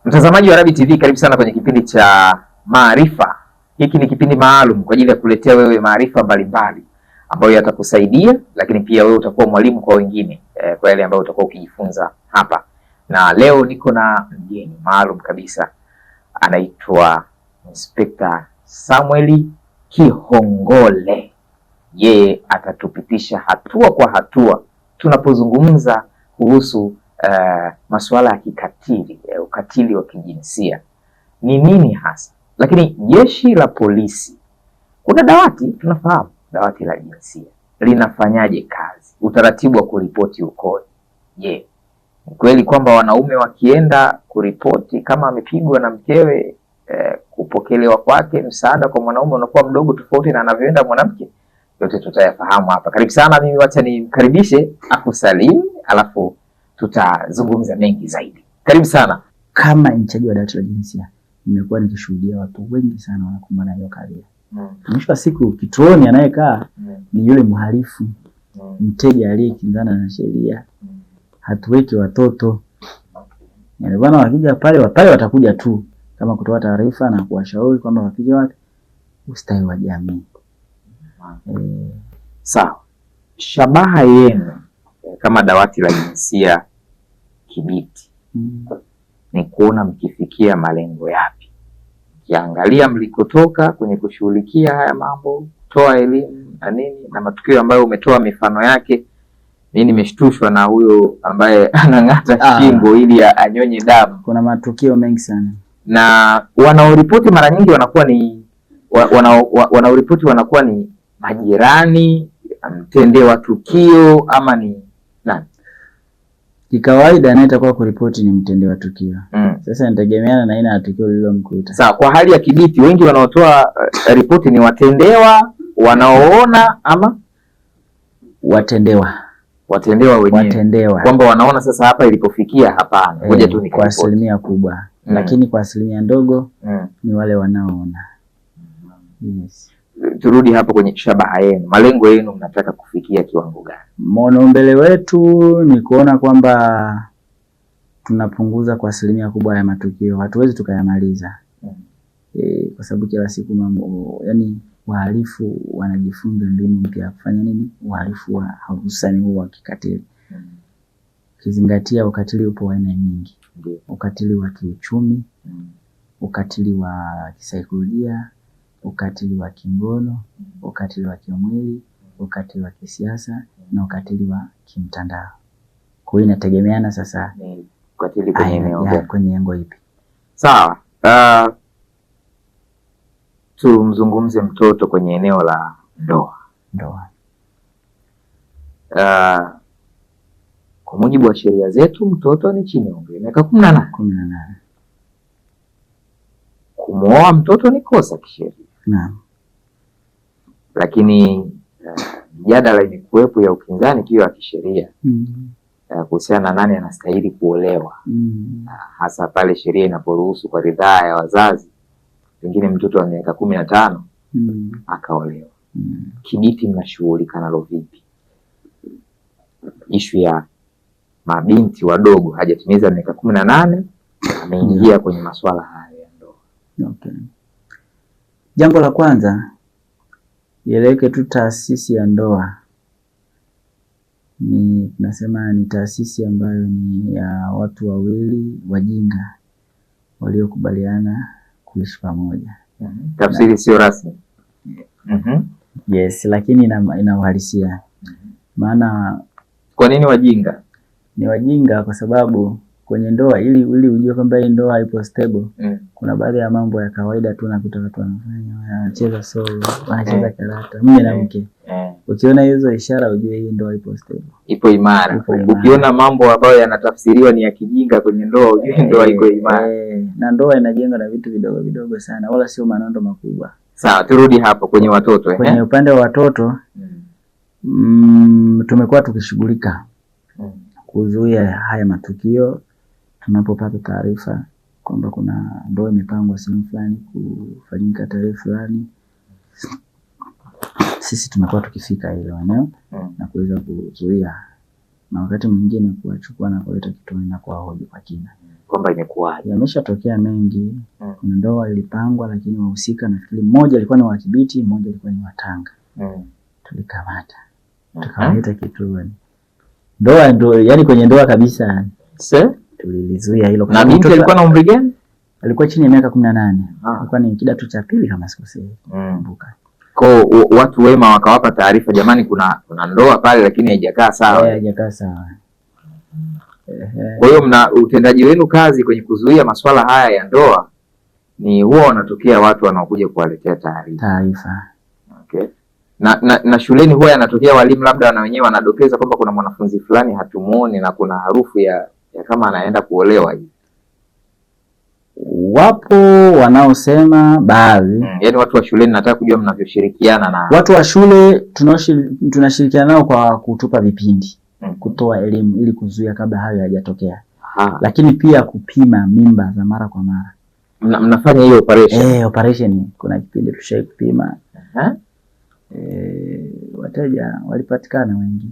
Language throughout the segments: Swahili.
Mtazamaji wa Rabi TV, karibu sana kwenye kipindi cha Maarifa. Hiki ni kipindi maalum kwa ajili ya kuletea wewe maarifa mbalimbali ambayo yatakusaidia, lakini pia wewe utakuwa mwalimu kwa wengine kwa yale ambayo utakuwa ukijifunza hapa. Na leo niko na mgeni maalum kabisa, anaitwa Inspector Samuel Kihongole. Yeye atatupitisha hatua kwa hatua tunapozungumza kuhusu masuala ya kikatili, ukatili wa kijinsia ni nini hasa. Lakini jeshi la polisi, kuna dawati, tunafahamu dawati la jinsia linafanyaje kazi, utaratibu wa kuripoti ukoje? Je, ni kweli kwamba wanaume wakienda kuripoti kama amepigwa na mkewe, kupokelewa kwake msaada kwa mwanaume unakuwa mdogo tofauti na anavyoenda mwanamke? Yote tutayafahamu hapa. Karibu sana, mimi wacha nimkaribishe akusalimu, alafu tutazungumza mengi zaidi. Karibu sana. Kama mchaji wa dawati la jinsia, nimekuwa nikishuhudia watu wengi sana wanakumbana na hiyo kadhia. Mwisho wa siku kituoni anayekaa ni yule mhalifu, mteja aliyekinzana na sheria. Hatuweki watoto. Yaani bwana, wakija pale watakuja tu kama kutoa taarifa na kuwashauri kwamba wapige wapi, ustawi wa jamii. Sawa. Shabaha yenu kama dawati la jinsia Kibiti ni kuona mkifikia malengo yapi? Kiangalia mlikotoka kwenye kushughulikia haya mambo, toa elimu na nini, na matukio ambayo umetoa mifano yake. Mimi nimeshtushwa na huyo ambaye anang'ata shingo ili anyonye damu. Kuna matukio mengi sana. Na wanaoripoti mara nyingi wanakuwa ni wanaoripoti wanakuwa ni majirani, mtendewa tukio, ama ni nani? Kikawaida anayetakuwa kuripoti ni mtendewa tukio. Sasa inategemeana na aina ya tukio lililomkuta. Sawa, kwa hali ya Kibiti wengi wanaotoa ripoti ni watendewa, wanaoona ama watendewa wenyewe. Watendewa. Kwamba wanaona sasa hapa ilipofikia hapana. Ngoja tu kwa asilimia kubwa. Lakini kwa asilimia ndogo ni wale wanaoona. Yes. Turudi hapo kwenye shabaha yenu. Malengo yenu, mnataka kufikia kiwango gani? Mbele wetu ni kuona kwamba tunapunguza kwa asilimia kubwa ya matukio. Hatuwezi tukayamaliza. Kwa sababu kila siku mambo, yani wahalifu wanajifunza mbinu mpya ya kufanya nini? Uhalifu wa hususani huo wa kikatili. Kizingatia ukatili upo wa aina nyingi. Ukatili wa kiuchumi, ukatili wa kisaikolojia, ukatili wa kingono, ukatili wa kimwili, ukatili wa kisiasa na ukatili wa kimtandao. Kwa hiyo inategemeana sasa ukatili kwenye eneo kwenye engo ipi. Sawa. Tumzungumze mtoto kwenye eneo la ndoa. Kwa mujibu wa sheria zetu mtoto ni chini ya umri wa miaka 18. Kumwoa mtoto ni kosa kisheria. Naam. Lakini mjadala imekuwepo ya upinzani pia wa kisheria kuhusiana na nani anastahili kuolewa. Hasa pale sheria inaporuhusu kwa ridhaa ya wazazi, pengine mtoto wa miaka 15 akaolewa. Kibiti mnashughulika nalo vipi? Ishu ya mabinti wadogo hajatimiza miaka 18 ameingia kwenye masuala haya ya ndoa. Okay. Jambo la kwanza, ieleweke tu taasisi ya ndoa nasema ni taasisi ambayo ni ya watu wawili wajinga waliokubaliana kuishi pamoja. Tafsiri sio rasmi. Yes, lakini ina uhalisia. Maana kwa nini wajinga? Ni wajinga kwa sababu kwenye ndoa ili ujue kwamba hii ndoa ipo stable, kuna baadhi ya mambo ya kawaida tu nakuta watu wanafanya, wanacheza solo, wanacheza karata, mume na mke. Ukiona hizo ishara ujue hii ndoa ipo stable, ipo imara. Ukiona mambo ambayo yanatafsiriwa ni ya kijinga kwenye ndoa ujue ndoa iko imara. Na ndoa inajengwa na vitu vidogo vidogo sana, wala sio maneno makubwa. Sawa, turudi hapo kwenye watoto. Kwenye upande wa watoto tumekuwa tukishughulika kuzuia haya matukio. Tunapopata taarifa kwamba kuna ndoa imepangwa sehemu fulani kufanyika tarehe fulani, sisi tumekuwa tukifika hilo eneo na kuweza kuzuia, na wakati mwingine kuwachukua na kuleta kituoni na kuwahoji kwa kina. kwamba imekuwaje? Yameshatokea mengi. Kuna ndoa ilipangwa lakini wahusika nafikiri mmoja alikuwa ni wa Kibiti, mmoja alikuwa ni wa Tanga. Tulikamata. Tukawaita kituoni. Ndoa ndo yani kwenye ndoa kabisa. Tulilizuia hilo. Na binti alikuwa na umri gani? Alikuwa chini ya miaka 18. Alikuwa ni kidato cha pili kama sikosei. Kumbuka. Kwa watu wema wakawapa taarifa, jamani kuna ndoa pale lakini haijakaa sawa. Haijakaa sawa. Kwa hiyo utendaji wenu kazi kwenye kuzuia masuala haya ya ndoa ni huwa wanatokea watu wanaokuja kuwaletea taarifa. Okay. Na shuleni huwa yanatokea walimu labda na wenyewe wanadokeza kwamba kuna mwanafunzi fulani hatumuoni na kuna harufu ya kama anaenda kuolewa hivi. Wapo wanaosema baadhi. Yaani watu wa shuleni, nataka kujua mnavyoshirikiana na watu wa shule. Tunashirikiana nao kwa kutupa vipindi, kutoa elimu ili kuzuia kabla hayo hayajatokea. Lakini pia kupima mimba za mara kwa mara. Mnafanya hiyo operation? Operation. Kuna kipindi tushai kupima. Wateja walipatikana wengi.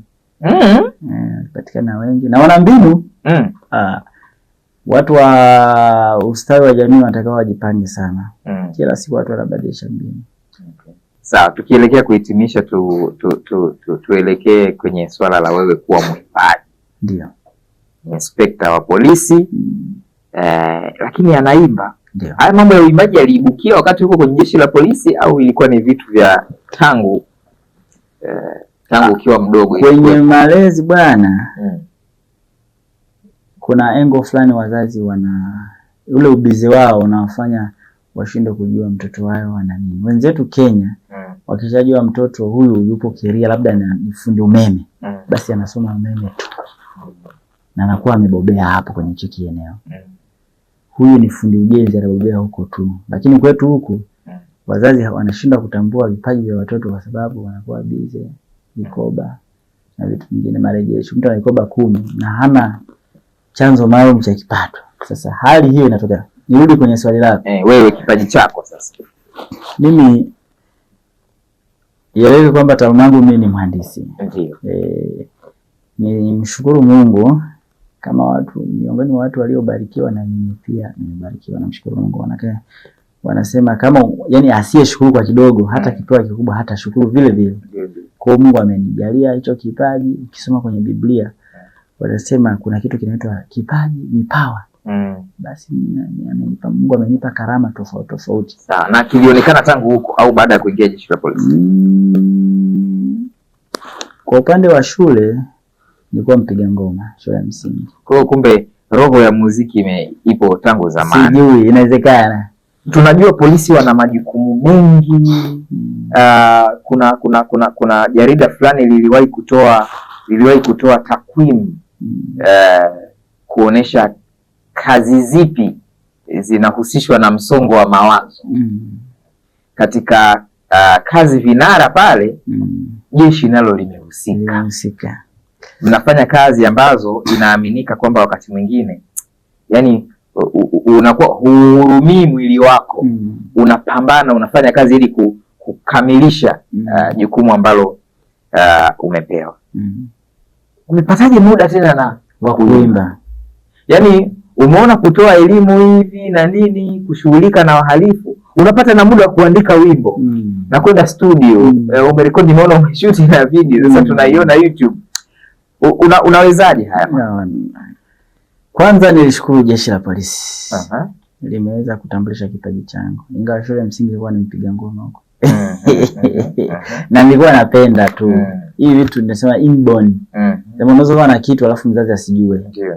Walipatikana wengi na wana mbinu. Watu wa ustawi wa jamii wanatakiwa wajipange sana. Kila siku watu wanabadilisha mbinu. Sawa, tukielekea kuhitimisha tuelekee kwenye swala la wewe kuwa mwimbaji. Ndio. Inspekta wa polisi. Lakini anaimba. Ndio. Haya mambo ya uimbaji yaliibukia wakati huko kwenye jeshi la polisi au ilikuwa ni vitu vya tangu ukiwa mdogo? Kwenye malezi bwana. Kuna engo fulani wazazi ule ubizi wao unawafanya washinde kujua mtoto wao ana nini. Wenzetu Kenya wakishajua mtoto huyu yupo Keria labda ni fundi umeme, basi anasoma umeme tu na anakuwa amebobea hapo kwenye hicho kieneo. Huyu ni fundi ujenzi, anabobea huko tu. Lakini kwetu huku wazazi wanashinda kutambua vipaji vya watoto kwa sababu wanakuwa bize mikoba na vitu vingine, marejesho. Mtu ana mikoba 10 na hana chanzo maalum cha kipato. Sasa hali hiyo inatokea. Nirudi kwenye swali lako. Wewe kipaji chako sasa. Mimi yeye kwamba taaluma yangu mimi ni mhandisi. Ndio. Ni mshukuru Mungu kama watu miongoni mwa watu waliobarikiwa, na mimi pia nimebarikiwa, na mshukuru Mungu. Wanasema kama yani asiyeshukuru kwa kidogo hata kipewa kikubwa hata shukuru vile vile. Kwa Mungu amenijalia hicho kipaji. Ukisoma kwenye Biblia wanasema kuna kitu kinaitwa kipaji, vipawa. Basi amenipa Mungu, amenipa karama tofauti. Sawa, na kilionekana tangu huko au baada ya kuingia jeshi la polisi? Kwa upande wa shule nilikuwa mpiga ngoma shule ya msingi. Kwa hiyo kumbe roho ya muziki ipo tangu zamani. Sijui, inawezekana. Tunajua polisi wana majukumu mengi. Kuna jarida fulani liliwahi kutoa takwimu kuonesha kazi zipi zinahusishwa na msongo wa mawazo. Katika kazi vinara pale jeshi nalo limehusika. Mnafanya kazi ambazo inaaminika kwamba wakati mwingine yani unakuwa huhurumii mwili wako. Unapambana, unafanya kazi ili kukamilisha jukumu ambalo umepewa. Umepataje muda tena na wa kuimba? Yaani umeona kutoa elimu hivi na nini, kushughulika na wahalifu, unapata na muda wa kuandika wimbo na kwenda studio. Umerekodi, nimeona umeshoot na video sasa tunaiona YouTube. Unawezaje haya? Kwanza nilishukuru jeshi la polisi. Limeweza kutambulisha kipaji changu. Ingawa shule ya msingi nilikuwa nimpiga ngoma huko. Na nilikuwa napenda tu. Hii vitu tunasema inborn. Kama unaweza kuwa na kitu alafu mzazi asijue. Ndio.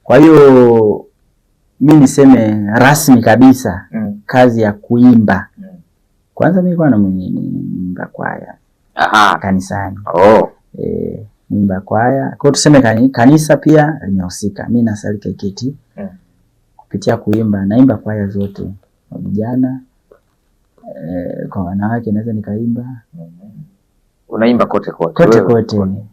Kwa hiyo mimi niseme rasmi kabisa kazi ya kuimba. Kwanza mimi nilikuwa na mwimba kwaya. Kanisani. Mwimba kwaya. Kwa hiyo tuseme kanisa pia limehusika. Mimi nasali KKT. Kupitia kuimba, naimba kwaya zote. Vijana, kwa wanawake naweza nikaimba. Unaimba kote.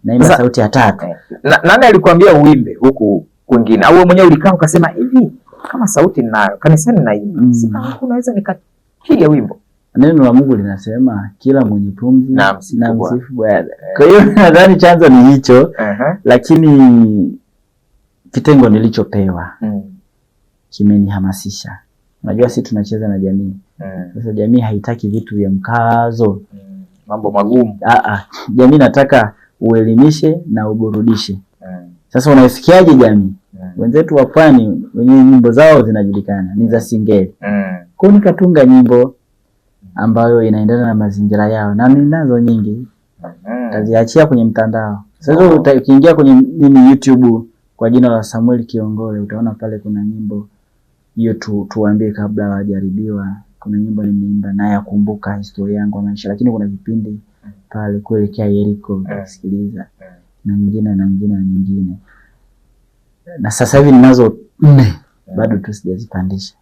Naimba sauti ya 3. Nani alikwambia uimbe huku kwingine? Au wewe mwenyewe ulikaa ukasema hivi kama sauti ninayo kanisani naimba, sasa unaweza nikapiga wimbo? Neno la Mungu linasema kila mwenye pumzi na msifu Bwana. Kwa hiyo nadhani chanzo ni hicho. Lakini kitengo nilichopewa kimenihamasisha. Unajua sisi tunacheza na jamii. Sasa jamii haitaki vitu vya mkazo, mambo magumu. Jamii nataka uelimishe na uburudishe. Sasa unaisikiaje jamii? Wenzetu wa pwani wenye nyimbo zao zinajulikana ni za Singeli. Kwa nikatunga nyimbo ambayo inaendana na mazingira yao, na ninazo nyingi. Taziachia kwenye mtandao. Sasa ukiingia kwenye YouTube kwa jina la Samuel Kiongole utaona pale kuna nyimbo hiyo tuambie kabla hawajaribiwa. Kuna nyimbo nimeimba na yakumbuka historia yangu ya maisha, lakini kuna vipindi pale kuelekea Yeriko kusikiliza na nyingine. Na sasa hivi ninazo 4 bado tu sijazipandisha.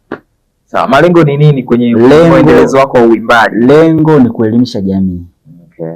Sawa, malengo ni nini kwenye mwendelezo wako wa uimbaji? Lengo ni kuelimisha jamii. Okay.